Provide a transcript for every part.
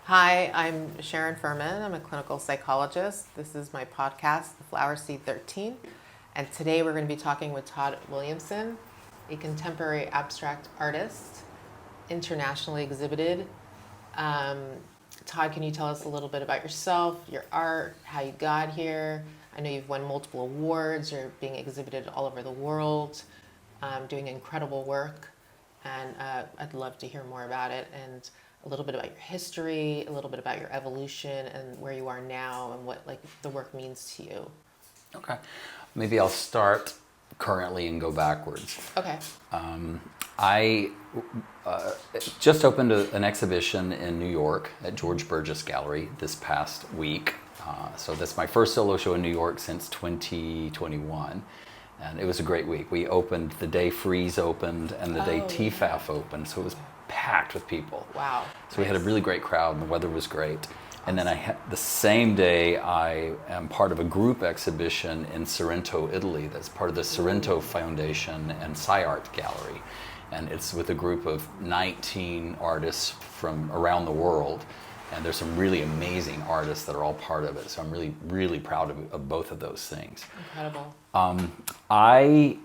Hi, I'm Sharon Furman. I'm a clinical psychologist. This is my podcast, The Flower Seed 13. And today we're going to be talking with Todd Williamson, a contemporary abstract artist, internationally exhibited. Todd, can you tell us a little bit about yourself, your art, how you got here? I know you've won multiple awards. You're being exhibited all over the world, doing incredible work. And I'd love to hear more about it and a little bit about your history, a little bit about your evolution and where you are now and what the work means to you. Okay. Maybe I'll start currently and go backwards. Okay. I just opened an exhibition in New York at George Burgess Gallery this past week. So that's my first solo show in New York since 2021. And it was a great week. We opened the day Freeze opened and the day TFAF opened. So it was packed with people. Wow. So we had a really great crowd and the weather was great. And then the same day I am part of a group exhibition in Sorrento, Italy that's part of the Sorrento Foundation and SciArt Gallery. And it's with a group of 19 artists from around the world. And there's some really amazing artists that are all part of it. So I'm really, really proud of both of those things. Incredible. I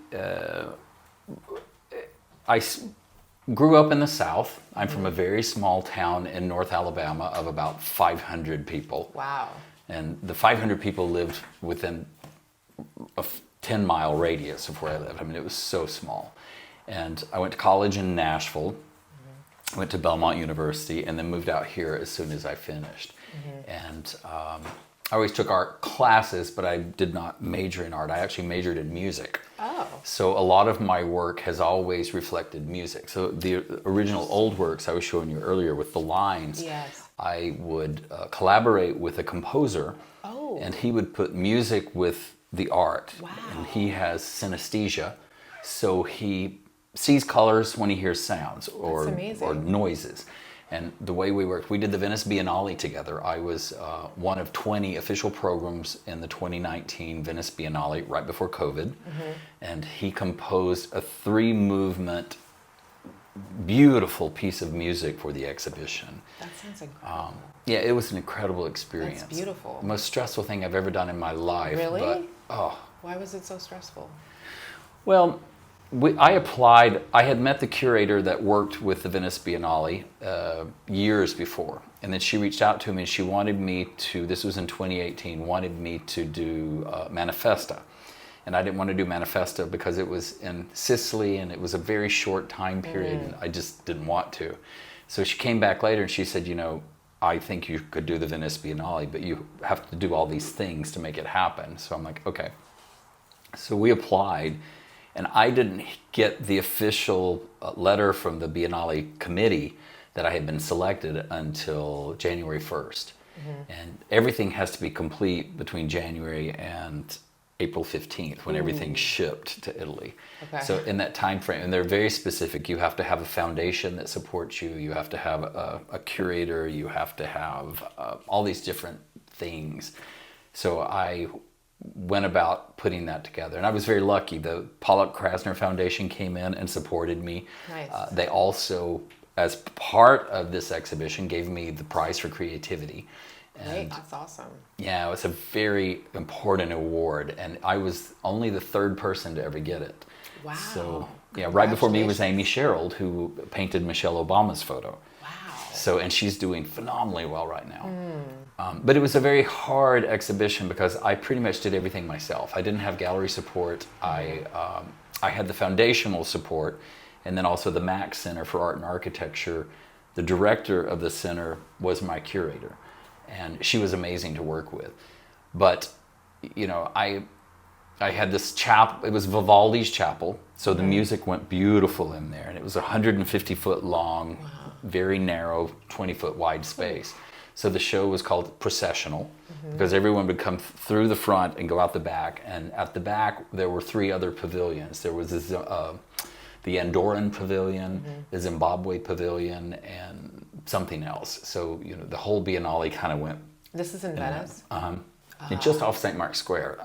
grew up in the South. I'm from a very small town in North Alabama of about 500 people. Wow. And the 500 people lived within a 10-mile radius of where I lived. I mean, it was so small. And I went to college in Nashville. Went to Belmont University and then moved out here as soon as I finished. And I always took art classes, but I did not major in art. I actually majored in music. Oh. So a lot of my work has always reflected music. So the original old works I was showing you earlier with the lines, Yes. I would collaborate with a composer and he would put music with the art. Wow. And he has synesthesia, so he sees colors when he hears sounds or noises. And the way we worked, we did the Venice Biennale together. I was one of 20 official programs in the 2019 Venice Biennale right before COVID. And he composed a 3-movement, beautiful piece of music for the exhibition. That sounds incredible. Yeah, it was an incredible experience. That's beautiful. The most stressful thing I've ever done in my life. Really? But, why was it so stressful? Well, I applied. I had met the curator that worked with the Venice Biennale years before. And then she reached out to me and she wanted me to, this was in 2018, wanted me to do Manifesta. And I didn't want to do Manifesta because it was in Sicily and it was a very short time period and I just didn't want to. So she came back later and she said, you know, I think you could do the Venice Biennale, but you have to do all these things to make it happen. So I'm like, okay. So we applied. And I didn't get the official letter from the Biennale committee that I had been selected until January 1st. And everything has to be complete between January and April 15th when everything shipped to Italy. Okay. So in that time frame, and they're very specific, you have to have a foundation that supports you, you have to have a curator, you have to have all these different things. So I went about putting that together. And I was very lucky. The Pollock Krasner Foundation came in and supported me. Nice. They also, as part of this exhibition, gave me the prize for creativity. Great, that's awesome. Yeah, it was a very important award. And I was only the 3rd person to ever get it. Wow. So, yeah, right before me was Amy Sherald, who painted Michelle Obama's photo. Wow. So, and she's doing phenomenally well right now. But it was a very hard exhibition because I pretty much did everything myself. I didn't have gallery support. I had the foundational support, and then also the Max Center for Art and Architecture. The director of the center was my curator, and she was amazing to work with. But, you know, I had this chapel. It was Vivaldi's chapel, so the music went beautiful in there, and it was 150-foot long, very narrow, 20-foot wide space. So the show was called Processional because everyone would come through the front and go out the back. And at the back, there were 3 other pavilions. There was this, the Andorran Pavilion, the Zimbabwe Pavilion, and something else. So, you know, the whole Biennale kind of went. This is in Venice? Just off St. Mark's Square.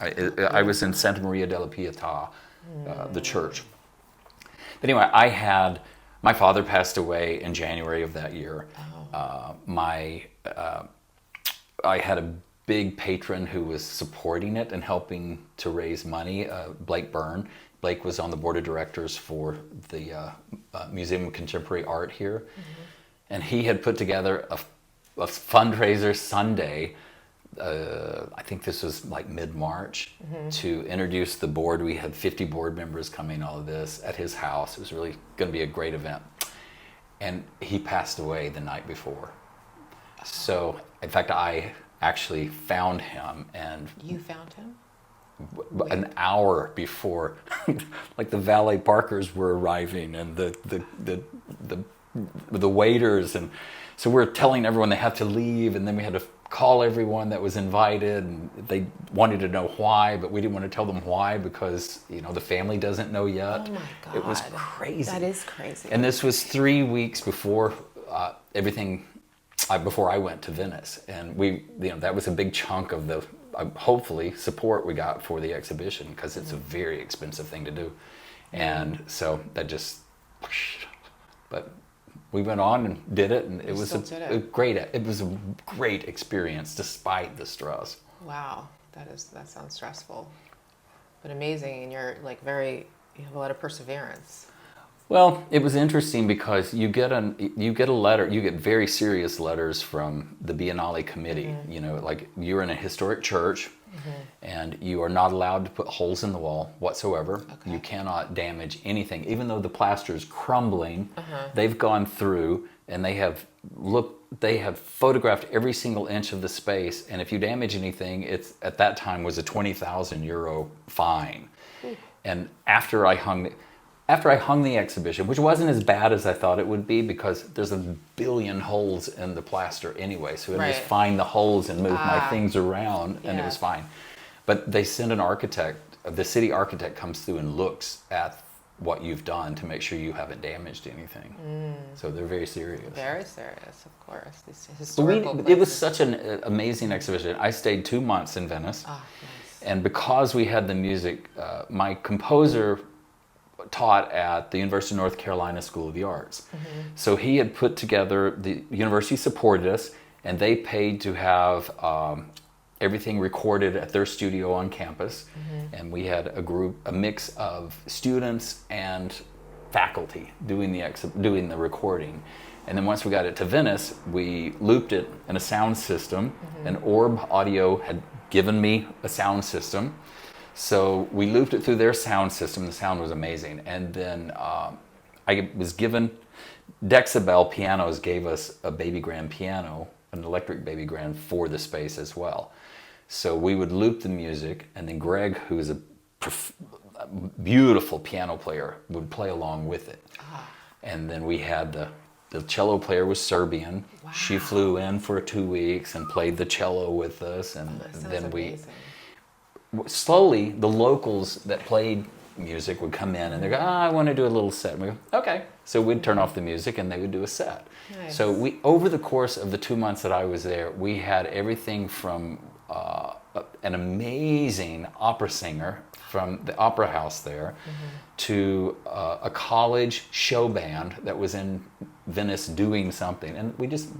I was in Santa Maria della Pietà, the church. But anyway, I had My father passed away in January of that year. Oh. I had a big patron who was supporting it and helping to raise money, Blake Byrne. Blake was on the board of directors for the Museum of Contemporary Art here. Mm-hmm. And he had put together a fundraiser Sunday, I think this was like mid-March, mm-hmm. to introduce the board. We had 50 board members coming, all of this, at his house. It was really going to be a great event. And he passed away the night before. So, in fact, I actually found him. And you found him? An hour before, like the valet parkers were arriving and the waiters, and so we're telling everyone they have to leave, and then we had to call everyone that was invited, and they wanted to know why, but we didn't want to tell them why because the family doesn't know yet. Oh my God. It was crazy. That is crazy. And this was 3 weeks before before I went to Venice, and that was a big chunk of the hopefully support we got for the exhibition, because it's a very expensive thing to do. And so that just, but we went on and did it, and it was a great experience despite the stress. Wow, that sounds stressful, but amazing. And you're you have a lot of perseverance. Well, it was interesting because you get a letter, you get very serious letters from the Biennale committee. Mm-hmm. Like you're in a historic church, mm-hmm. and you are not allowed to put holes in the wall whatsoever. Okay. You cannot damage anything, even though the plaster is crumbling. Uh-huh. They've gone through and they have photographed every single inch of the space, and if you damage anything, it's at that time was a 20,000 euro fine. Ooh. And after I hung the exhibition, which wasn't as bad as I thought it would be, because there's a billion holes in the plaster anyway, so I just find the holes and move my things around, and it was fine. But they send an architect, the city architect comes through and looks at what you've done to make sure you haven't damaged anything. So they're very serious. Very serious, of course. These historical places. It was such an amazing exhibition. I stayed 2 months in Venice, nice. And because we had the music, my composer taught at the University of North Carolina School of the Arts. Mm-hmm. So he had put together, the university supported us, and they paid to have everything recorded at their studio on campus. Mm-hmm. And we had a mix of students and faculty doing the recording. And then once we got it to Venice, we looped it in a sound system. Mm-hmm. And Orb Audio had given me a sound system. So we looped it through their sound system. The sound was amazing. And then I was given, Decibel Pianos gave us a baby grand piano, an electric baby grand for the space as well. So we would loop the music, and then Greg, who is a beautiful piano player, would play along with it. Ah. And then we had the cello player was Serbian. Wow. She flew in for 2 weeks and played the cello with us. And then slowly, the locals that played music would come in and they'd go, I want to do a little set. And we go, okay. So we'd turn off the music and they would do a set. Nice. So over the course of the 2 months that I was there, we had everything from an amazing opera singer from the opera house there, mm-hmm. to a college show band that was in Venice doing something. And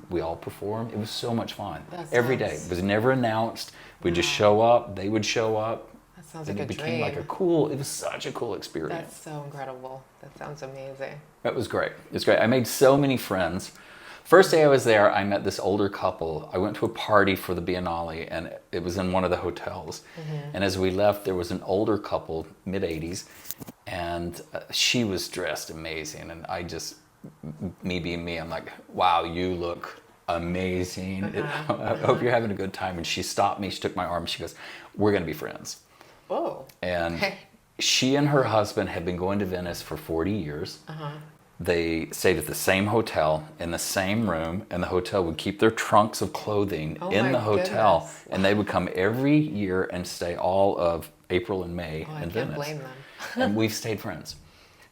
we all performed. It was so much fun. Every day. It was never announced. We'd just show up. They would show up. That sounds like a dream. It became it was such a cool experience. That's so incredible. That sounds amazing. That was great. It was great. I made so many friends. First day I was there, I met this older couple. I went to a party for the Biennale, and it was in one of the hotels. Mm-hmm. And as we left, there was an older couple, mid-80s, and she was dressed amazing. And me being me, I'm like, wow, you look amazing. Uh-huh. I hope you're having a good time. And she stopped me, she took my arm, she goes, we're going to be friends. Oh. And she and her husband had been going to Venice for 40 years. Uh-huh. They stayed at the same hotel, in the same room, and the hotel would keep their trunks of clothing in the hotel. Goodness. And they would come every year and stay all of April and May in Venice. I can't blame them. And we've stayed friends.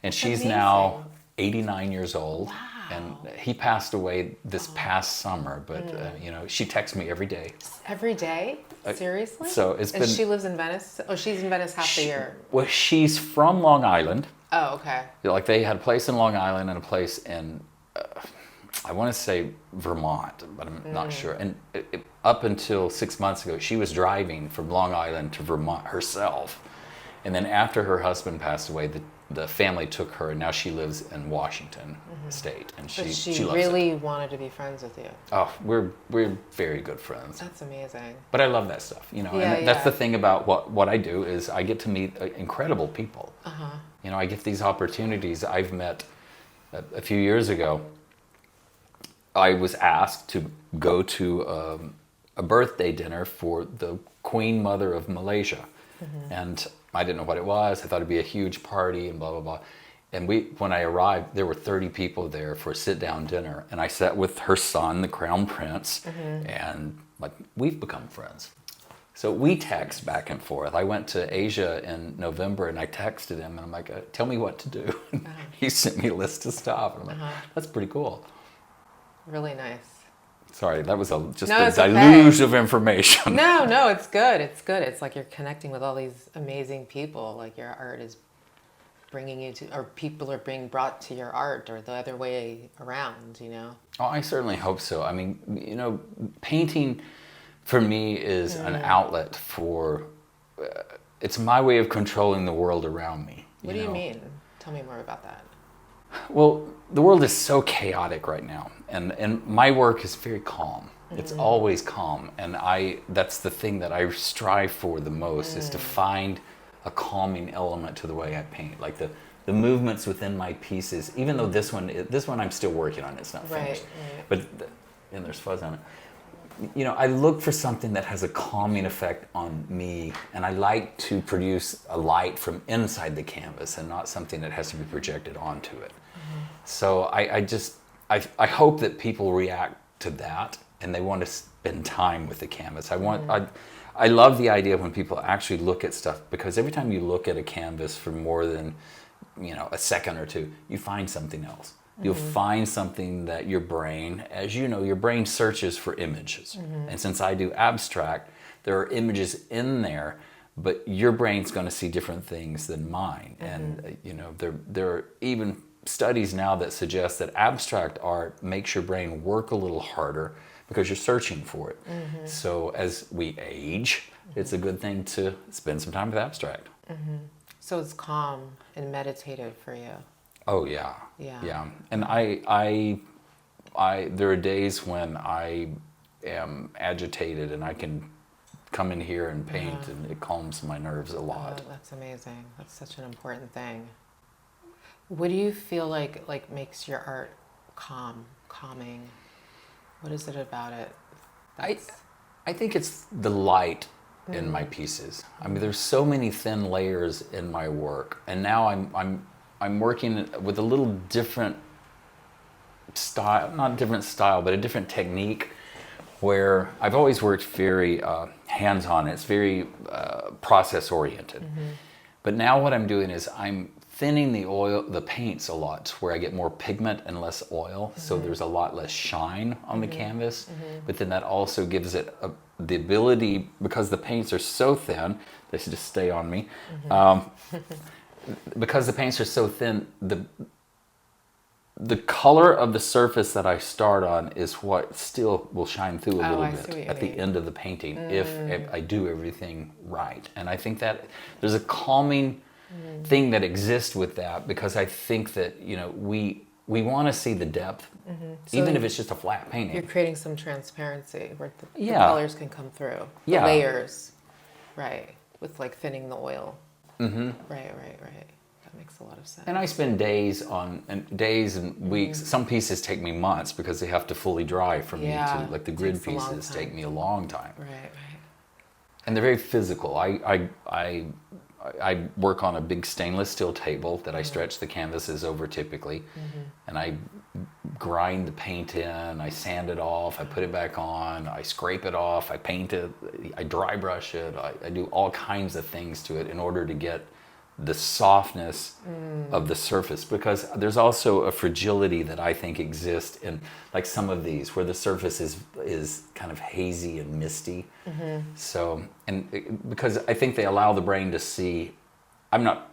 And she's now 89 years old. Wow. And he passed away this past summer, but she texts me every day. Every day? Seriously? So it's been. And she lives in Venice? Oh, she's in Venice half the year. Well, she's from Long Island. Oh, okay. Like they had a place in Long Island and a place in, I want to say Vermont, but I'm not sure. And up until 6 months ago, she was driving from Long Island to Vermont herself. And then after her husband passed away, the family took her, and now she lives in Washington State, and But she loves really it. wanted to be friends with you. Oh, we're very good friends. That's amazing. But I love that stuff, you know. Yeah, And that's the yeah. thing about what I do is I get to meet incredible people. You know, I get these opportunities. I've met a few years ago. I was asked to go to a birthday dinner for the Queen Mother of Malaysia, and I didn't know what it was. I thought it'd be a huge party and blah blah blah. And when I arrived, there were 30 people there for a sit-down dinner, and I sat with her son, the Crown Prince, and like we've become friends. So we text back and forth. I went to Asia in November, and I texted him, and I'm like, "Tell me what to do." He sent me a list of stuff, and I'm like, "That's pretty cool." Really nice. Sorry, that was just No, a it's okay. deluge of information. No, it's good. It's good. It's like you're connecting with all these amazing people. Like your art is bringing you to, or people are being brought to your art, or the other way around, you know? Oh, I certainly hope so. I mean, you know, painting for me is an outlet for, it's my way of controlling the world around me. What do you mean? Tell me more about that. Well, the world is so chaotic right now, and my work is very calm. It's always calm, and that's the thing that I strive for the most, is to find a calming element to the way I paint. Like the movements within my pieces, even though this one I'm still working on, it's not finished. Right. And there's fuzz on it. You know, I look for something that has a calming effect on me, and I like to produce a light from inside the canvas and not something that has to be projected onto it. So I hope that people react to that and they want to spend time with the canvas. I love the idea when people actually look at stuff, because every time you look at a canvas for more than, you know, a second or two, you find something else. You'll find something that your brain, as you know, your brain searches for images. And since I do abstract, there are images in there, but your brain's going to see different things than mine. And, you know, there are even studies now that suggest that abstract art makes your brain work a little harder because you're searching for it. So as we age, it's a good thing to spend some time with abstract. So it's calm and meditative for you. Oh yeah. Yeah. Yeah. And I there are days when I am agitated and I can come in here and paint and it calms my nerves a lot. Oh, that's amazing. That's such an important thing. What do you feel like makes your art calming? What is it about it? I think it's the light in my pieces. I mean, there's so many thin layers in my work, and now I'm working with a little different style, not different style, but a different technique, where I've always worked very hands-on. It's very process-oriented. But now what I'm doing is I'm thinning the paints a lot, where I get more pigment and less oil, so there's a lot less shine on the canvas. But then that also gives it the ability, because the paints are so thin, they should just stay on me. Because the paints are so thin, the color of the surface that I start on is what still will shine through a little bit at the end of the painting if I do everything right. And I think that there's a calming thing that exists with that, because I think that, you know, we want to see the depth, even if it's just a flat painting. You're creating some transparency where the Yeah. colors can come through. The Yeah. layers. Right. With like thinning the oil. Right. That makes a lot of sense. And I spend days and weeks. Some pieces take me months because they have to fully dry for me to, like the grid Takes a long pieces time. take me a long time. Right. And they're very physical. I work on a big stainless steel table that I stretch the canvases over typically, and I grind the paint in, I sand it off, I put it back on, I scrape it off, I paint it, I dry brush it, I do all kinds of things to it in order to get the softness of the surface, because there's also a fragility that I think exists in like some of these where the surface is kind of hazy and misty. So, because I think they allow the brain to see, I'm not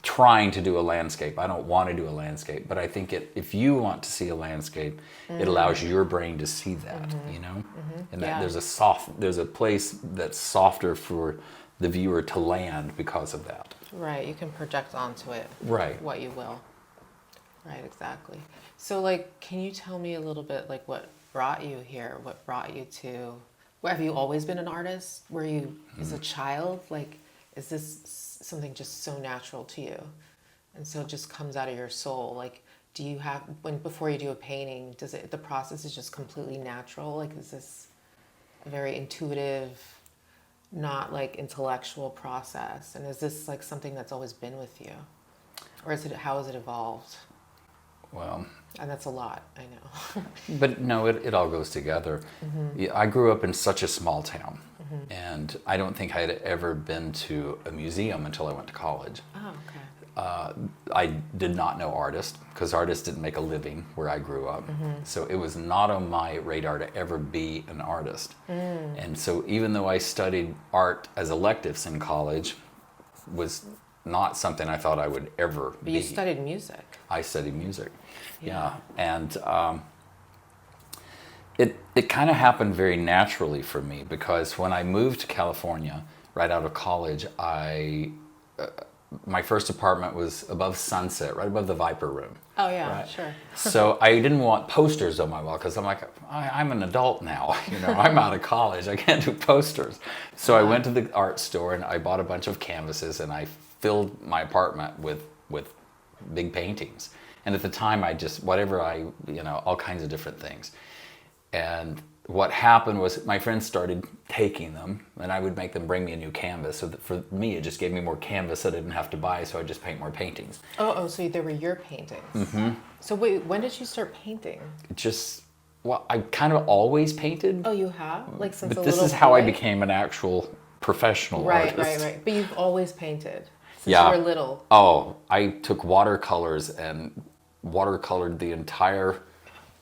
trying to do a landscape. I don't want to do a landscape, but I think if you want to see a landscape, it allows your brain to see that, you know? And that there's a place that's softer for the viewer to land because of that. Right, you can project onto it. Right. What you will. Right, exactly. So, like, can you tell me a little bit, like, what brought you here? What brought you to... Well, have you always been an artist? Were you, as a child? Like, is this something just so natural to you? And so it just comes out of your soul? Like, do you have... Before you do a painting, the process is just completely natural? Like, is this a very intuitive, not, like, intellectual process? And is this, like, something that's always been with you? Or how has it evolved? Well, and that's a lot, I know. But no, it all goes together. Yeah, I grew up in such a small town, and I don't think I had ever been to a museum until I went to college. Oh, okay. I did not know artists, because artists didn't make a living where I grew up. So it was not on my radar to ever be an artist. And so even though I studied art as electives in college, was not something I thought I would ever be. But you studied music. I studied music, yeah. And it kind of happened very naturally for me, because when I moved to California right out of college, my first apartment was above Sunset, right above the Viper Room. Oh yeah, right? sure. So I didn't want posters on my wall, because I'm like, I'm an adult now, you know, I'm out of college, I can't do posters. So I went to the art store and I bought a bunch of canvases, and I filled my apartment with big paintings. And at the time, all kinds of different things. And what happened was my friends started taking them, and I would make them bring me a new canvas. So that for me, it just gave me more canvas that I didn't have to buy, so I'd just paint more paintings. Oh, so they were your paintings. So wait, when did you start painting? I kind of always painted. Oh, you have? Like since but a this little is how I boy? became an actual professional artist. Right. But you've always painted since Yeah. you were little. Oh, I took watercolors and watercolored the entire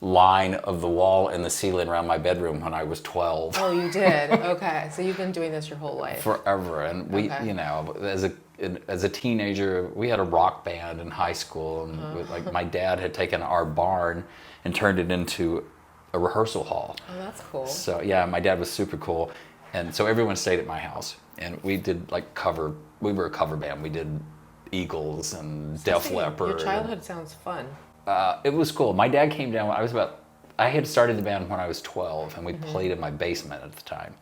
line of the wall and the ceiling around my bedroom when I was 12. Oh, you did? Okay. So you've been doing this your whole life. Forever. And we, Okay. you know, as a teenager, we had a rock band in high school, and like my dad had taken our barn and turned it into a rehearsal hall. Oh, that's cool. So yeah, my dad was super cool, and so everyone stayed at my house, and we did we were a cover band. We did Eagles and Def Leppard. Your childhood sounds fun. It was cool. My dad came down when I had started the band when I was 12, and we played in my basement at the time.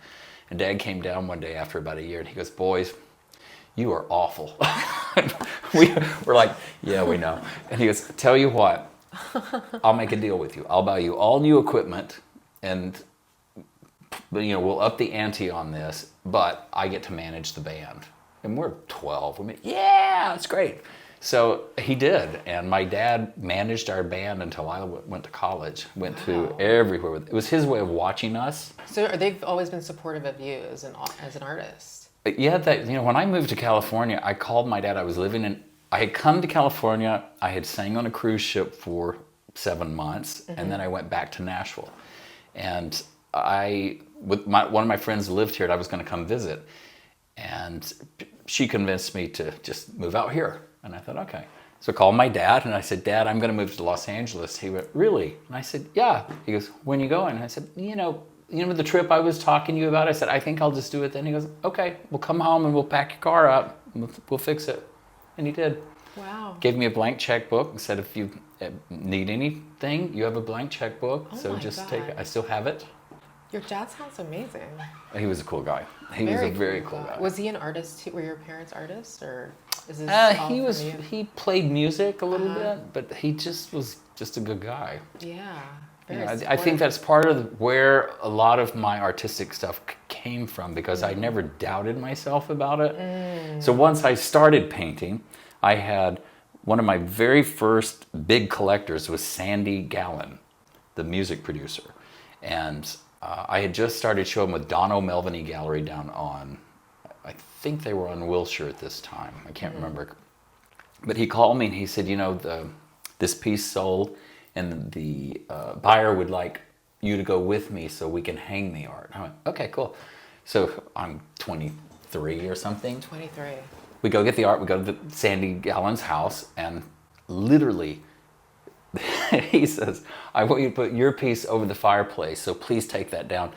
And Dad came down one day after about a year, and he goes, "Boys, you are awful." We were like, "Yeah, we know." And he goes, "Tell you what, I'll make a deal with you. I'll buy you all new equipment, and we'll up the ante on this, but I get to manage the band." And we're 12. Yeah, it's great. So he did, and my dad managed our band until I went to college. Went to everywhere. It was his way of watching us. So they've always been supportive of you as an artist. Yeah, when I moved to California, I called my dad. I had come to California. I had sang on a cruise ship for 7 months, and then I went back to Nashville. And one of my friends lived here, and I was going to come visit. And she convinced me to just move out here. And I thought, okay. So I called my dad, and I said, "Dad, I'm going to move to Los Angeles." He went, "Really?" And I said, "Yeah." He goes, "When you going?" And I said, you know the trip I was talking to you about? I said, "I think I'll just do it then." He goes, "Okay, we'll come home and we'll pack your car up. And we'll fix it." And he did. Wow. Gave me a blank checkbook and said, "If you need anything, you have a blank checkbook. Oh so my just God. take it." I still have it. Your dad sounds amazing. He was a cool guy. He was a very cool guy. Was he an artist too? Were your parents artists, or is this all he from was. you? He played music a little bit, but he just was just a good guy. Yeah. You Very know, I think supportive. that's part of where a lot of my artistic stuff came from, because I never doubted myself about it. So once I started painting, I had one of my very first big collectors was Sandy Gallen, the music producer, and I had just started showing with Don O'Melveny Gallery down on, I think they were on Wilshire at this time. I can't remember. But he called me and he said, this piece sold, and the buyer would like you to go with me so we can hang the art. I went, okay, cool. So I'm 23 or something. 23. we go get the art. We go to the Sandy Gallen's house, and literally, he says, "I want you to put your piece over the fireplace, so please take that down."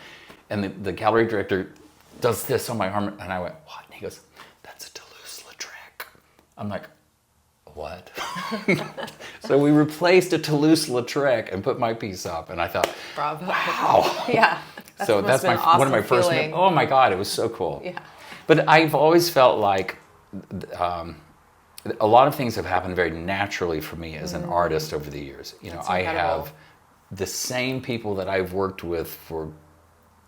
And the gallery director does this on my arm, and I went, "What?" And he goes, "That's a Toulouse-Lautrec." I'm like, "What?" So we replaced a Toulouse-Lautrec and put my piece up, and I thought, Bravo. "Wow." Yeah. So that's my one of my first. Oh my God, it was so cool. Yeah. But I've always felt like a lot of things have happened very naturally for me as an artist over the years. You know, That's I incredible. have the same people that I've worked with for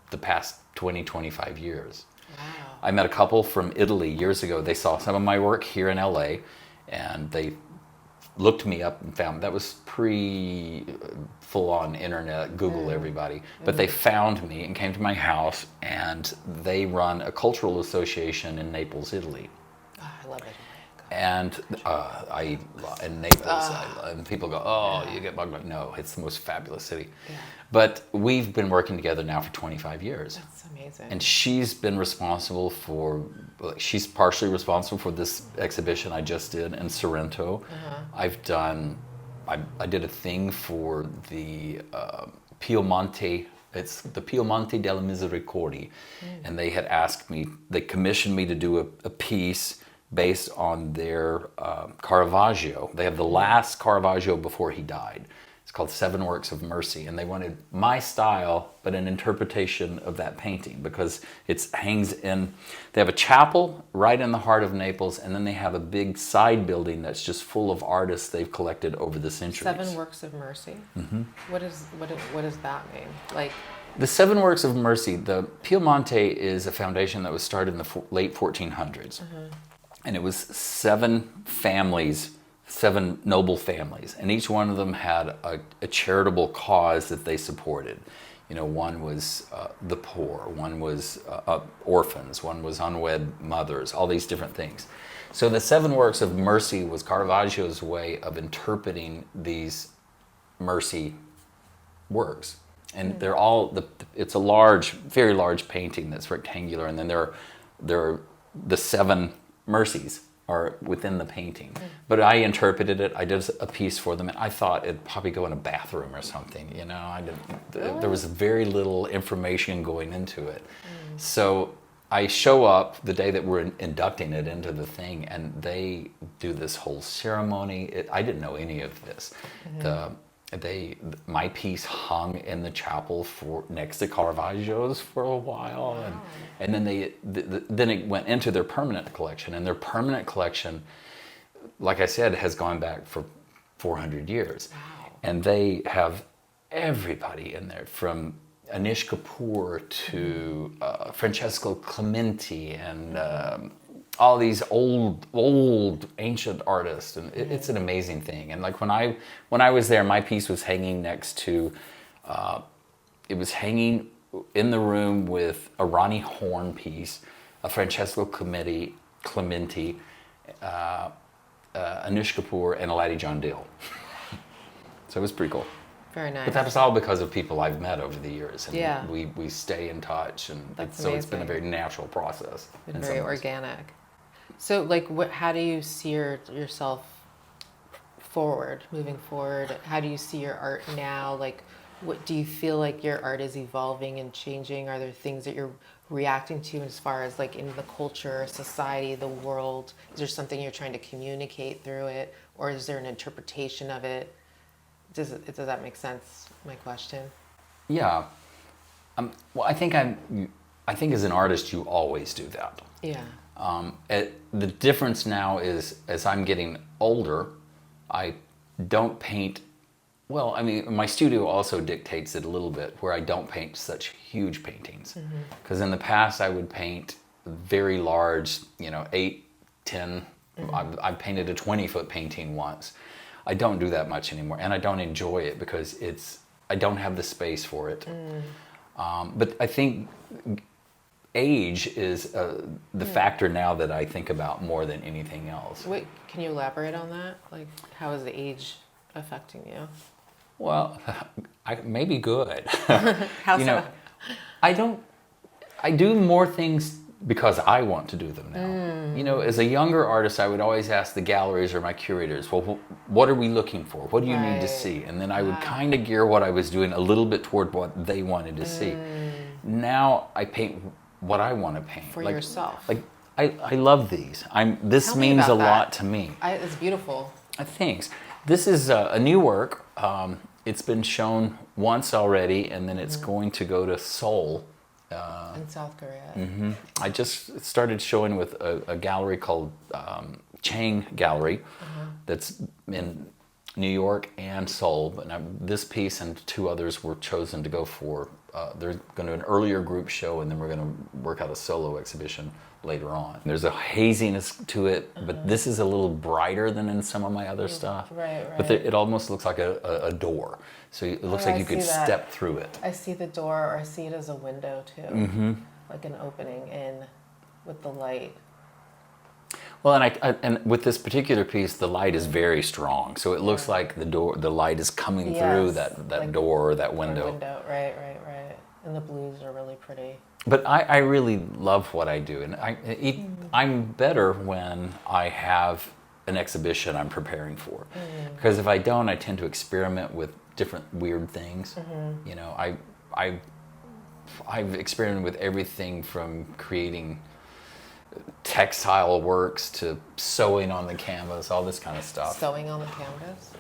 the past 20, 25 years. Wow. I met a couple from Italy years ago. They saw some of my work here in LA, and they looked me up and found, that was pre full-on internet, Google everybody. But they found me and came to my house, and they run a cultural association in Naples, Italy. Oh, I love it. And in Naples, and people go, "Oh, you get bugged." No, it's the most fabulous city. Yeah. But we've been working together now for 25 years. That's amazing. And she's been responsible for, she's partially responsible for this exhibition I just did in Sorrento. I've done, I did a thing for the Piemonte, it's the Piemonte della Misericordia. And they had asked me, they commissioned me to do a piece based on their Caravaggio. They have the last Caravaggio before he died. It's called Seven Works of Mercy, and they wanted my style, but an interpretation of that painting, because it hangs in, they have a chapel right in the heart of Naples, and then they have a big side building that's just full of artists they've collected over the centuries. Seven Works of Mercy. What does that mean? Like, The Seven Works of Mercy, the Piemonte is a foundation that was started in the late 1400s. And it was seven families, seven noble families, and each one of them had a charitable cause that they supported. You know, one was the poor, one was orphans, one was unwed mothers, all these different things. So the Seven Works of Mercy was Caravaggio's way of interpreting these mercy works. And they're all, it's a large, very large painting that's rectangular, and then there are the seven mercies are within the painting. But I interpreted it, I did a piece for them, and I thought it'd probably go in a bathroom or something, you know. I didn't, there was very little information going into it. So I show up the day that we're inducting it into the thing, and they do this whole ceremony. I didn't know any of this. My piece hung in the chapel next to Caravaggio's for a while, and then then it went into their permanent collection, and their permanent collection, like I said, has gone back for 400 years. Wow. And they have everybody in there, from Anish Kapoor to Francesco Clementi, and all these old ancient artists, and it's an amazing thing. And like when I was there, my piece was hanging next to, it was hanging in the room with a Ronnie Horn piece, a Francesco Clementi, Anish Kapoor, and a Laddie John Dill. So it was pretty cool. very nice. But that was all because of people I've met over the years, and Yeah. we stay in touch, and That's so it's been a amazing. very natural process. Been in very some ways. organic. So, like, how do you see yourself moving forward? How do you see your art now? Like, what do you feel like your art is evolving and changing? Are there things that you're reacting to as far as like in the culture, society, the world? Is there something you're trying to communicate through it, or is there an interpretation of it? Does that make sense? My question. Yeah. Well, I think as an artist, you always do that. Yeah. The difference now is, as I'm getting older, I don't paint. Well, I mean, my studio also dictates it a little bit, where I don't paint such huge paintings. Because in the past, I would paint very large, 8, 10. I painted a 20-foot painting once. I don't do that much anymore, and I don't enjoy it because I don't have the space for it. But I think age is the factor now that I think about more than anything else. Wait, can you elaborate on that? Like, how is the age affecting you? Well, maybe good. How so? I do more things because I want to do them now. You know, as a younger artist, I would always ask the galleries or my curators, well, what are we looking for? What do you need to see? And then I would kind of gear what I was doing a little bit toward what they wanted to see. Now I paint what I want to paint. For yourself. Like, I love these. This Tell me means a about that. lot to me. It's beautiful. Thanks. This is a new work. It's been shown once already, and then it's going to go to Seoul. In South Korea. I just started showing with a gallery called Chang Gallery that's in New York and Seoul. But this piece and two others were chosen to go for. They're going to do an earlier group show, and then we're going to work out a solo exhibition later on. There's a haziness to it, but this is a little brighter than in some of my other stuff. Right. But it almost looks like a door. So it looks like you could step through it. I see the door, or I see it as a window too, like an opening in with the light. Well, and with this particular piece, the light is very strong, so it looks like the light is coming through that like door or that window. Right. And the blues are really pretty. But I really love what I do, and I'm better when I have an exhibition I'm preparing for, because if I don't, I tend to experiment with different weird things. You know, I've experimented with everything from creating textile works to sewing on the canvas, all this kind of stuff. Sewing on the canvas?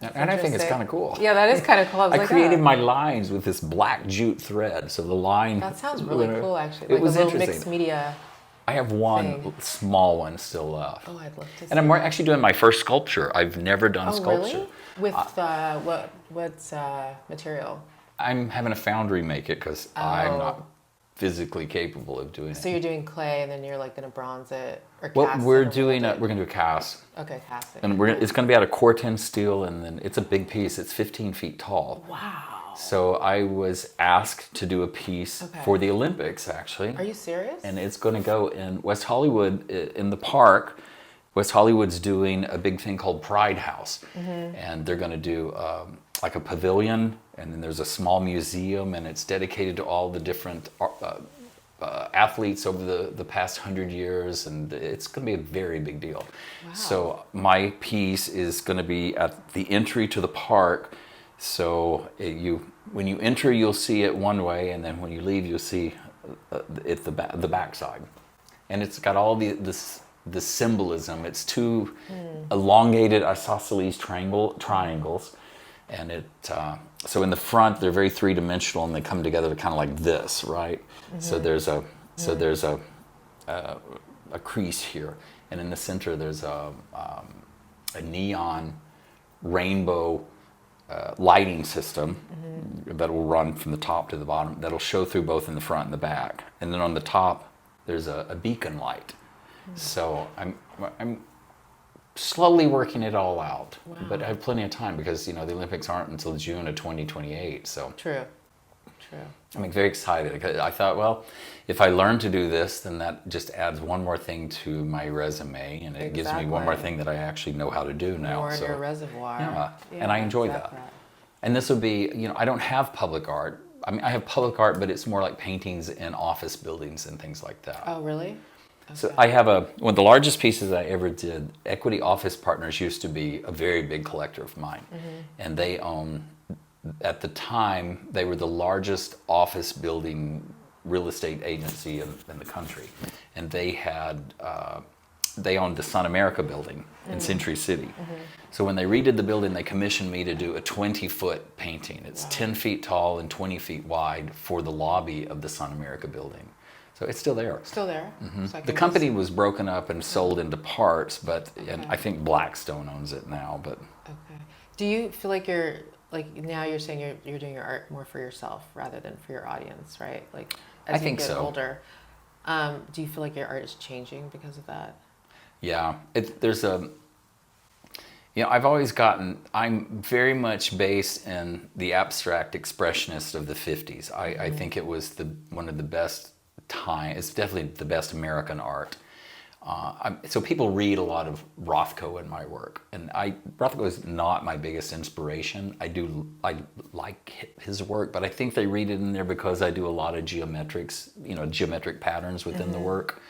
And I think it's kind of cool. Yeah, that is kind of cool. I created my lines with this black jute thread, so the line... That sounds really cool, actually. It was a little interesting. Mixed media. I have one small one still left. Oh, I'd love to see And I'm actually doing my first sculpture. I've never done sculpture. Really? With what's material? I'm having a foundry make it because I'm not physically capable of doing it. So you're doing clay, and then you're like going to bronze it or cast Well, we're it? we're going to do a cast. Okay, cast it. And it's going to be out of Corten steel, and then it's a big piece. It's 15 feet tall. Wow. So I was asked to do a piece for the Olympics, actually. Are you serious? And it's going to go in West Hollywood, in the park. West Hollywood's doing a big thing called Pride House. And they're going to do like a pavilion, and then there's a small museum, and it's dedicated to all the different athletes over the past 100 years, and it's going to be a very big deal. Wow. So my piece is going to be at the entry to the park. So when you enter, you'll see it one way, and then when you leave, you'll see it the backside. And it's got all the symbolism. It's two elongated isosceles triangles, and so in the front they're very three-dimensional, and they come together to kind of like this, right? So there's a crease here, and in the center there's a neon rainbow lighting system that will run from the top to the bottom. That'll show through both in the front and the back, and then on the top there's a beacon light. So I'm slowly working it all out, but I have plenty of time because the Olympics aren't until June of 2028. So True. I'm very excited because I thought, well, if I learn to do this, then that just adds one more thing to my resume, and it gives me one more thing that I actually know how to do now. More in your reservoir. Yeah, and I enjoy that. And this will be, I don't have public art. I mean, I have public art, but it's more like paintings in office buildings and things like that. Oh, really? Okay. So I have one of the largest pieces I ever did. Equity Office Partners used to be a very big collector of mine, and they own. At the time, they were the largest office building real estate agency in the country, and they owned the Sun America building in Century City. So when they redid the building, they commissioned me to do a 20-foot painting. It's 10 feet tall and 20 feet wide for the lobby of the Sun America building. So it's still there. Still there? So The company was broken up and sold into parts, and I think Blackstone owns it now. But okay. Do you feel like now you're saying you're doing your art more for yourself rather than for your audience, right? Like as I think you get so. older, do you feel like your art is changing because of that? Yeah, I've always I'm very much based in the abstract expressionist of the 50s. I think it was one of the best time. It's definitely the best American art. So people read a lot of Rothko in my work, and Rothko is not my biggest inspiration. I like his work, but I think they read it in there because I do a lot of geometric patterns within the work.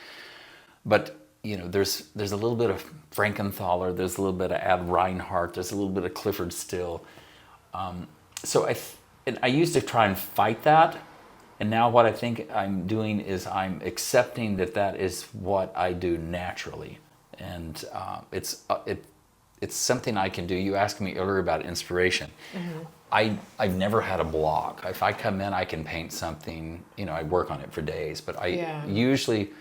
But there's a little bit of Frankenthaler, there's a little bit of Ad Reinhardt, there's a little bit of Clifford Still. So I used to try and fight that. And now what I think I'm doing is I'm accepting that is what I do naturally, and it's something I can do. You asked me earlier about inspiration. I've never had a block. If I come in, I can paint something. I work on it for days, but I usually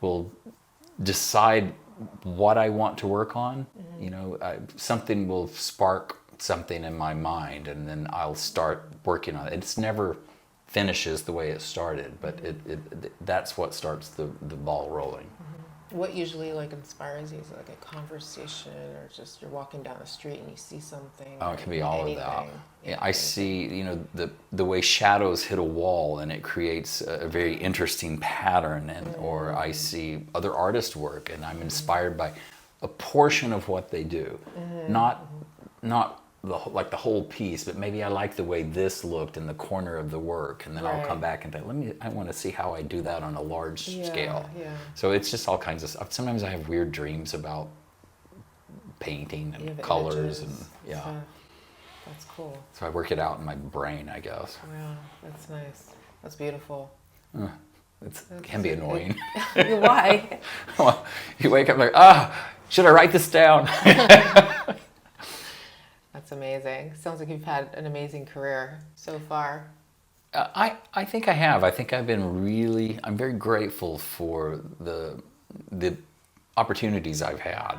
will decide what I want to work on. Something will spark something in my mind, and then I'll start working on it. It's never finishes the way it started, but that's what starts the ball rolling. What usually inspires you? Is it a conversation, or just you're walking down the street and you see something? Oh, it can be all anything? of that. Yeah, I see, the way shadows hit a wall and it creates a very interesting pattern, or I see other artists' work and I'm inspired by a portion of what they do, not the whole piece, but maybe I like the way this looked in the corner of the work, and then I'll come back and think, I want to see how I do that on a large scale. Yeah. So it's just all kinds of stuff. Sometimes I have weird dreams about painting and colors, images, and That's cool. So I work it out in my brain, I guess. Wow, that's nice. That's beautiful. It can be annoying. Why? Well, you wake up should I write this down? That's amazing. Sounds like you've had an amazing career so far. I think I have. I think I'm very grateful for the opportunities I've had.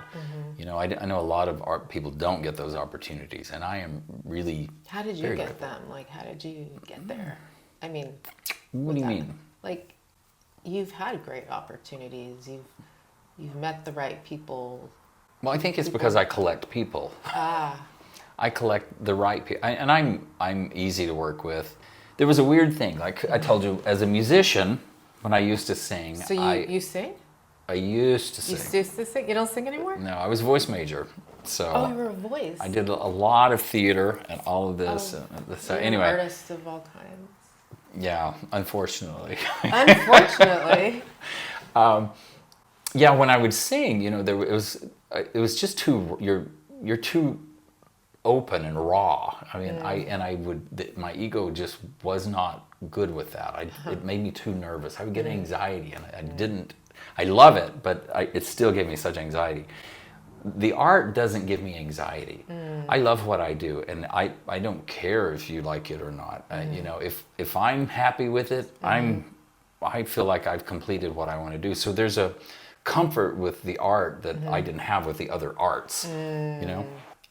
I know a lot of art people don't get those opportunities, and I am really. How did you get them? How did you get there? I mean, what do you mean? You've had great opportunities. You've met the right people. Well, I think it's because I collect people. I collect the right people, and I'm easy to work with. There was a weird thing, like I told you, as a musician, when I used to sing. So you sing? I used to sing. You used to sing? You don't sing anymore? No, I was a voice major. So you were a voice. I did a lot of theater and all of this. So anyway, artists of all kinds. Yeah, unfortunately. Unfortunately. When I would sing, it was just too. You're too open and raw. I mean, my ego just was not good with that. It made me too nervous. I would get anxiety, and I love it, but it still gave me such anxiety. The art doesn't give me anxiety. I love what I do, and I don't care if you like it or not. If I'm happy with it, I feel like I've completed what I want to do. So there's a comfort with the art that I didn't have with the other arts.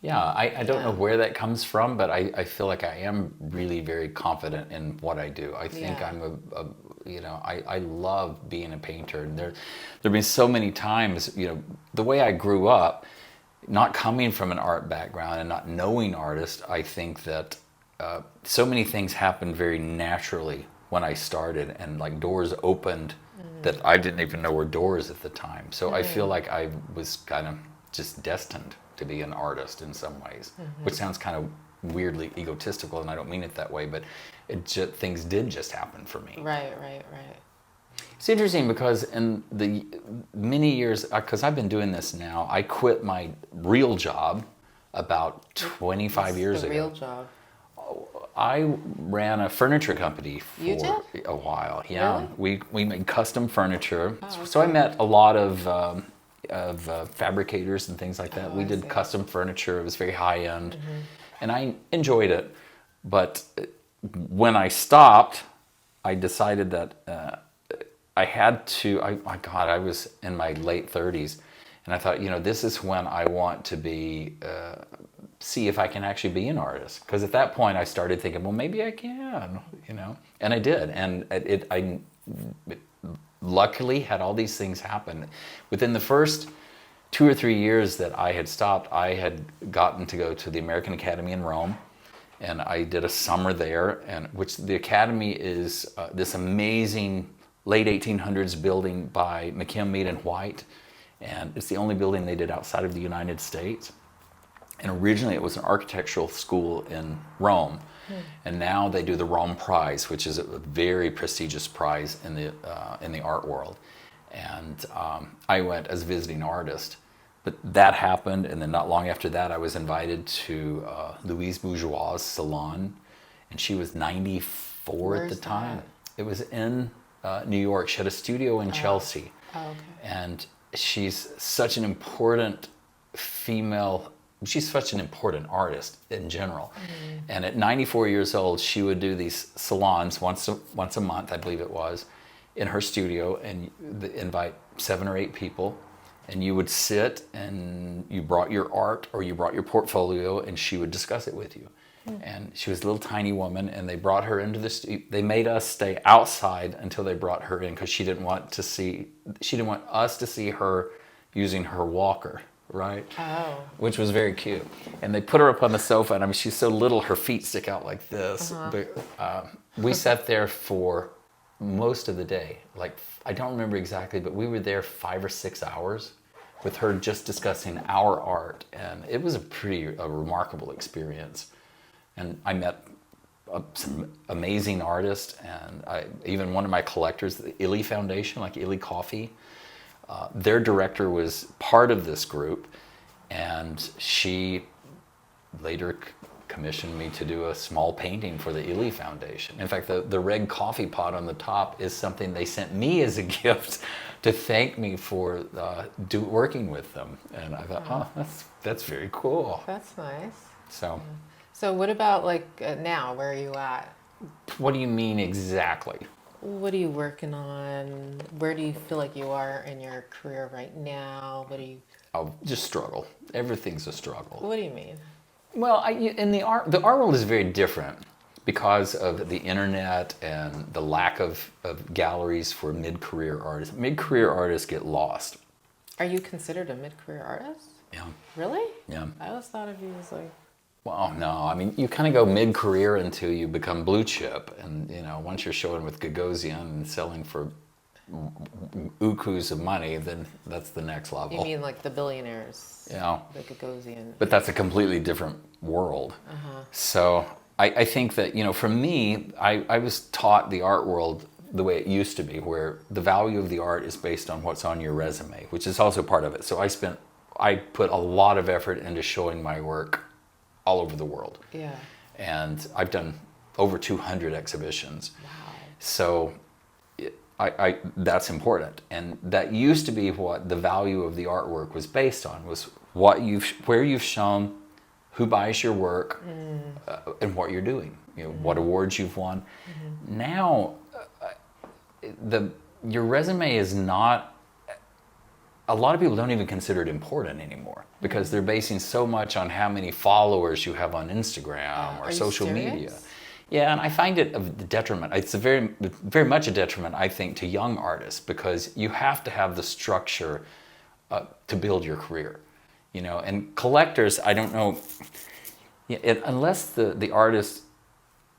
Yeah, I don't know where that comes from, but I feel like I am really very confident in what I do. I think I'm I love being a painter. And there've been so many times, the way I grew up, not coming from an art background and not knowing artists, I think that so many things happened very naturally when I started, and doors opened that I didn't even know were doors at the time. So I feel like I was kind of just destined to be an artist in some ways, which sounds kind of weirdly egotistical, and I don't mean it that way, but things did just happen for me. Right. It's interesting because in the many years, because I've been doing this now, I quit my real job about 25 years ago. Real job? I ran a furniture company for a while. Yeah, really? We made custom furniture. Oh, okay. So I met a lot of fabricators and things like that. We did custom furniture. It was very high end, and I enjoyed it. But when I stopped, I decided that I had to. I was in my late 30s, and I thought, this is when I want to be. See if I can actually be an artist, because at that point I started thinking, well, maybe I can, and I did, and I luckily had all these things happen. Within the first 2 or 3 years that I had stopped, I had gotten to go to the American Academy in Rome, and I did a summer there, and which the Academy is this amazing late 1800s building by McKim, Mead and White. And it's the only building they did outside of the United States. And originally it was an architectural school in Rome. And now they do the Rome Prize, which is a very prestigious prize in the art world. And I went as a visiting artist. But that happened, and then not long after that, I was invited to Louise Bourgeois' salon, and she was 94 at the time. It was in New York. She had a studio in Chelsea. Oh, okay. And she's such an important female, she's such an important artist in general. And at 94 years old, she would do these salons once a month, I believe it was, in her studio, and invite 7 or 8 people. And you would sit, and you brought your art or you brought your portfolio, and she would discuss it with you. And she was a little tiny woman, and they brought her into they made us stay outside until they brought her in, because she didn't want us to see her using her walker, right? Oh. Which was very cute. And they put her up on the sofa, and I mean, she's so little, her feet stick out like this. But we sat there for most of the day. Like, I don't remember exactly, but we were there 5 or 6 hours with her just discussing our art, and it was a remarkable experience. And I met some amazing artists, and even one of my collectors, the Illy Foundation, like Illy Coffee, their director was part of this group, and she later commissioned me to do a small painting for the Illy Foundation. In fact, the red coffee pot on the top is something they sent me as a gift to thank me for working with them. And I thought, oh, that's very cool. That's nice. So what about now? Where are you at? What do you mean exactly? What are you working on? Where do you feel like you are in your career right now? I'll just struggle. Everything's a struggle. What do you mean? Well, in the art world is very different because of the internet and the lack of galleries for mid-career artists. Mid-career artists get lost. Are you considered a mid-career artist? Yeah. Really? Yeah. I always thought of you as Well, no. I mean, you kind of go mid-career until you become blue chip, and once you're showing with Gagosian and selling for ukus of money, then that's the next level. You mean like the billionaires? Yeah. The Gagosian. But that's a completely different world. So I think that, for me, I was taught the art world the way it used to be, where the value of the art is based on what's on your resume, which is also part of it. So I put a lot of effort into showing my work all over the world. Yeah. And I've done over 200 exhibitions. Wow. So that's important. And that used to be what the value of the artwork was based on, was where you've shown, who buys your work, and what you're doing, what awards you've won. Now, your resume is not, a lot of people don't even consider it important anymore, because they're basing so much on how many followers you have on Instagram or social media. Yeah, and I find it a detriment. It's very much a detriment, I think, to young artists, because you have to have the structure to build your career. And collectors, I don't know, unless the artist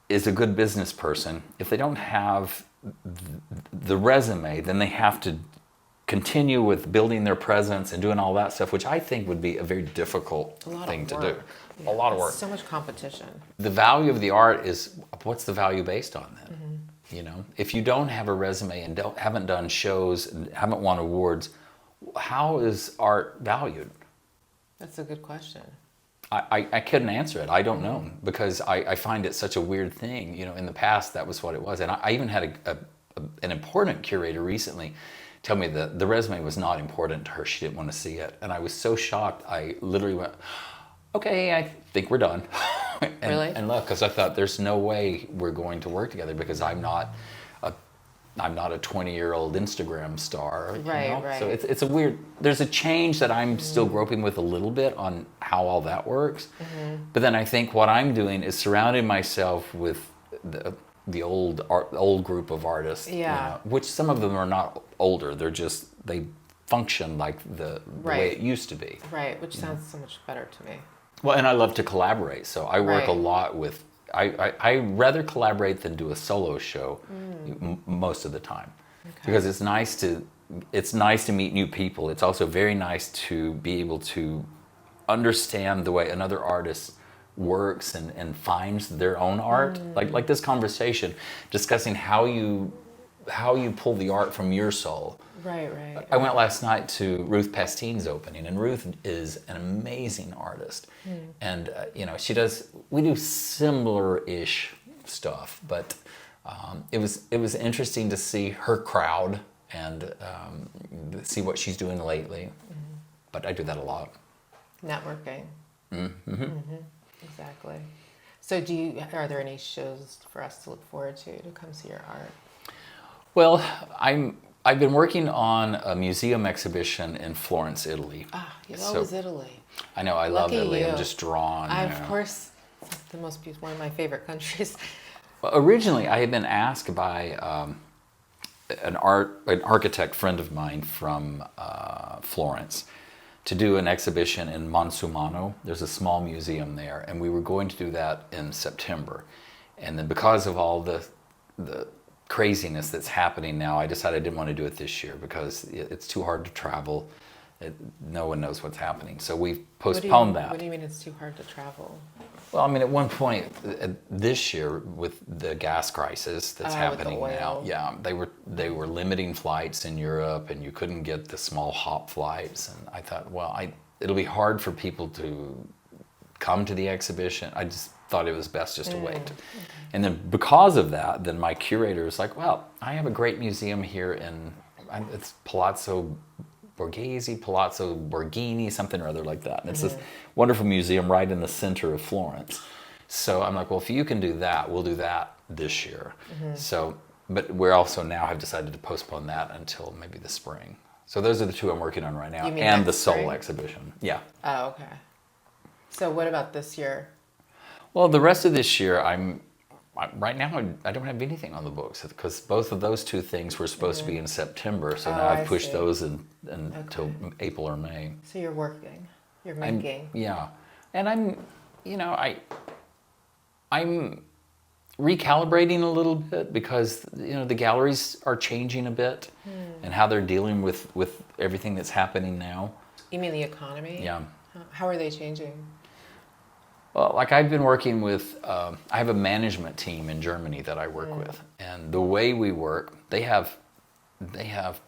is a good business person, if they don't have the resume, then they have to continue with building their presence and doing all that stuff, which I think would be a very difficult thing to do. Yeah, a lot of work. So much competition. The value of the art is, what's the value based on then? If you don't have a resume and haven't done shows and haven't won awards, how is art valued? That's a good question. I couldn't answer it. I don't know, because I find it such a weird thing. In the past, that was what it was. And I even had an important curator recently tell me that the resume was not important to her. She didn't want to see it. And I was so shocked, I literally went, okay, I think we're done. Really? And left, because I thought there's no way we're going to work together, because I'm not a 20-year-old Instagram star. Right. So it's a weird, there's a change that I'm still groping with a little bit on how all that works. But then I think what I'm doing is surrounding myself with the old group of artists. Yeah. Which some of them are not older, they function like the way it used to be. Right, which sounds so much better to me. Well, and I love to collaborate, so I work a lot with, I rather collaborate than do a solo show most of the time. Okay. Because it's nice to it's nice to meet new people. It's also very nice to be able to understand the way another artist works and finds their own art. Like this conversation, discussing how you pull the art from your soul. Right, right. I went last night to Ruth Pastine's opening, and Ruth is an amazing artist. And she does. We do similar-ish stuff, but it was interesting to see her crowd and see what she's doing lately. But I do that a lot. Networking. Mm-hmm. Exactly. So are there any shows for us to look forward to come see your art? Well, I've been working on a museum exhibition in Florence, Italy. You always Italy. I know, I love Lucky Italy. you. I'm just drawn. Of course, it's the most beautiful, one of my favorite countries. Well, originally, I had been asked by an architect friend of mine from Florence to do an exhibition in Monsumano. There's a small museum there, and we were going to do that in September. And then because of all the craziness that's happening now, I decided I didn't want to do it this year because it's too hard to travel. No one knows what's happening. So we've postponed that. What do you mean it's too hard to travel? Well, I mean, at one point this year with the gas crisis that's happening with the now, oil. yeah, they were limiting flights in Europe, and you couldn't get the small hop flights. And I thought, well, it'll be hard for people to come to the exhibition. I just thought it was best just to wait. And then because of that, then my curator was like, well, I have a great museum here it's Palazzo Borghini, something or other like that. And it's this wonderful museum right in the center of Florence. So I'm like, well, if you can do that, we'll do that this year. So, but we're also now have decided to postpone that until maybe the spring. So those are the two I'm working on right now, You mean and the next Soul spring? exhibition. Yeah. Oh, okay. So what about this year? Well, the rest of this year, right now I don't have anything on the books because both of those two things were supposed to be in September. So now I I've pushed see. those until April or May. So you're working. You're making. Yeah, and I'm recalibrating a little bit because the galleries are changing a bit and how they're dealing with everything that's happening now. You mean the economy? Yeah. How are they changing? Well, like I've been working with, I have a management team in Germany that I work with, and the way we work, they have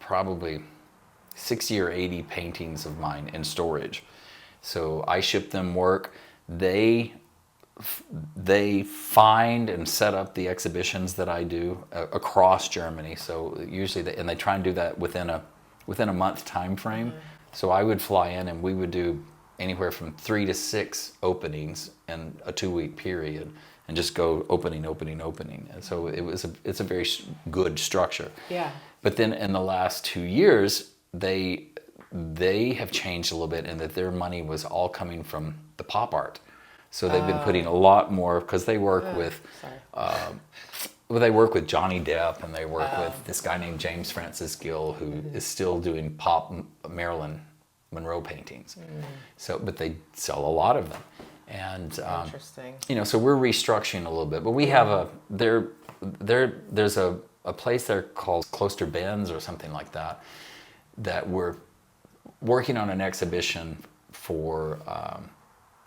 probably 60 or 80 paintings of mine in storage. So I ship them work. They find and set up the exhibitions that I do across Germany. So usually, they try and do that within a month time frame. So I would fly in and we would do anywhere from 3 to 6 openings in a 2-week period, and just go opening. And so it's a very good structure. Yeah. But then in the last 2 years, they have changed a little bit in that their money was all coming from the pop art. So they've been putting a lot more, because they work with, they work with Johnny Depp, and they work with this guy named James Francis Gill, who is still doing pop Marilyn Monroe paintings. So, but they sell a lot of them, and Interesting. so we're restructuring a little bit. But we have there's a place there called Cloister Benz or something like that, that we're working on an exhibition for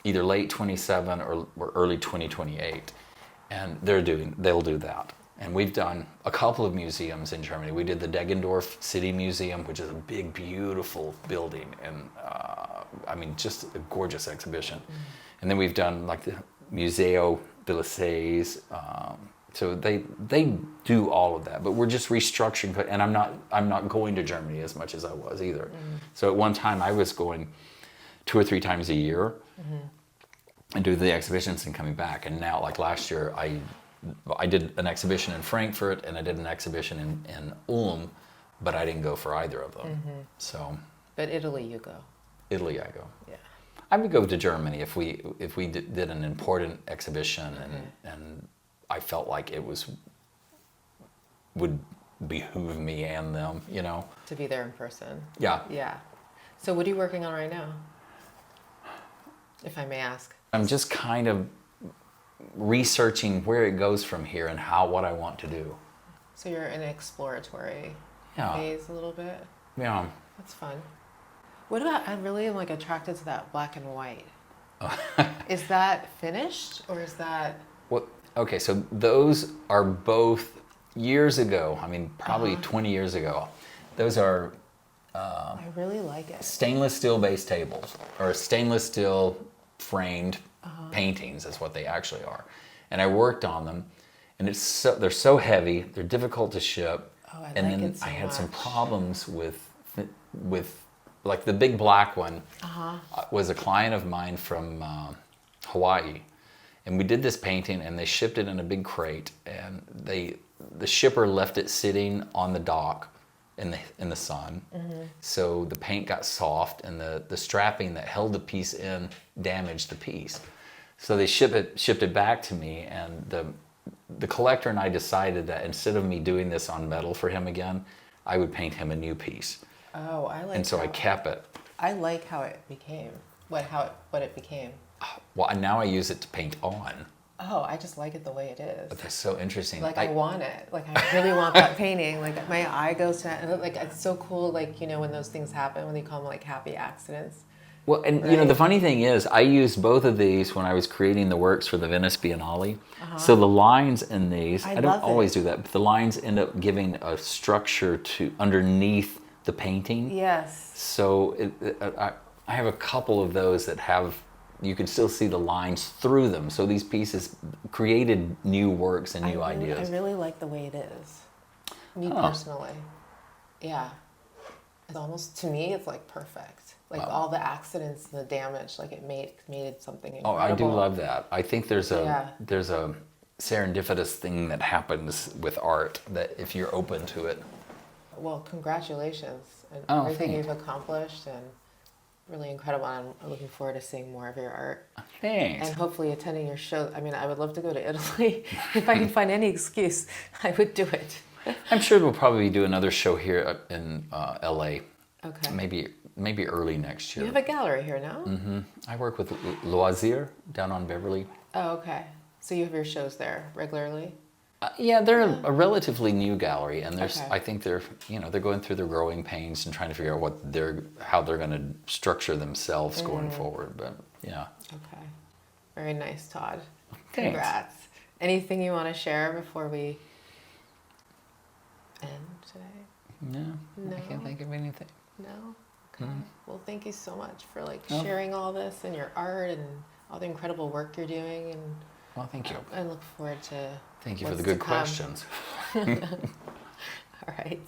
either late 27 or early 2028, and they'll do that. And we've done a couple of museums in Germany. We did the Deggendorf City Museum, which is a big, beautiful building, and just a gorgeous exhibition. And then we've done like the Museo de la Sais. So they do all of that, but we're just restructuring. And I'm not going to Germany as much as I was either. So at one time I was going 2 or 3 times a year and do the exhibitions and coming back. And now, like last year, I did an exhibition in Frankfurt and I did an exhibition in Ulm, but I didn't go for either of them. So. But Italy, you go. Italy, I go. Yeah. I would go to Germany if we did an important exhibition and I felt like it would behoove me and them, To be there in person. Yeah. Yeah. So what are you working on right now? If I may ask. I'm just kind of researching where it goes from here and what I want to do. So you're in an exploratory Yeah. phase a little bit? Yeah. That's fun. What about, I really am like attracted to that black and white. Is that finished or is that? Well, okay, so those are both years ago. I mean, probably Uh-huh. 20 years ago. Those are I really like it. stainless steel based tables, or stainless steel framed paintings is what they actually are. And I worked on them, and they're so heavy, they're difficult to ship. Oh, I and like then it so I had some much. problems with like the big black one was a client of mine from Hawaii. And we did this painting, and they shipped it in a big crate, and the shipper left it sitting on the dock in the sun. So the paint got soft, and the strapping that held the piece in damaged the piece. So they shipped it back to me, and the collector and I decided that instead of me doing this on metal for him again, I would paint him a new piece. Oh, I like. And so I kept it. I like how it became. What it became. Well, and now I use it to paint on. Oh, I just like it the way it is. But that's so interesting. Like I want it. Like I really want that painting. Like my eye goes to it. And like it's so cool. Like when those things happen, when they call them like happy accidents. Well, and Right. the funny thing is, I used both of these when I was creating the works for the Venice Biennale. So the lines in these, I love don't it. always do that, but the lines end up giving a structure to underneath the painting. Yes. So I have a couple of those that have, you can still see the lines through them. So these pieces created new works and new ideas. I really like the way it is. Me Oh. personally. Yeah. It's almost, to me, it's like perfect. Like all the accidents and the damage, like it made something incredible. Oh, I do love that. I think there's a Yeah. serendipitous thing that happens with art that if you're open to it. Well, congratulations and Oh, everything thanks. you've accomplished, and really incredible. I'm looking forward to seeing more of your art Thanks. and hopefully attending your show. I mean, I would love to go to Italy. If I can find any excuse, I would do it. I'm sure we'll probably do another show here in LA. Okay. Maybe early next You year. have a gallery here now? I work with Loisir down on Beverly. Oh, okay. So you have your shows there regularly? Yeah, they're a relatively new gallery, and Okay. I think they're going through their growing pains and trying to figure out how they're going to structure themselves going forward. But yeah. Okay. Very nice, Todd. Thanks. Congrats. Anything you want to share before we end today? No, I can't think of anything. No? Okay. Well, thank you so much for No. sharing all this and your art and all the incredible work you're doing, and Well, thank you. I look forward to Thank you for what's the good to come. questions. All right.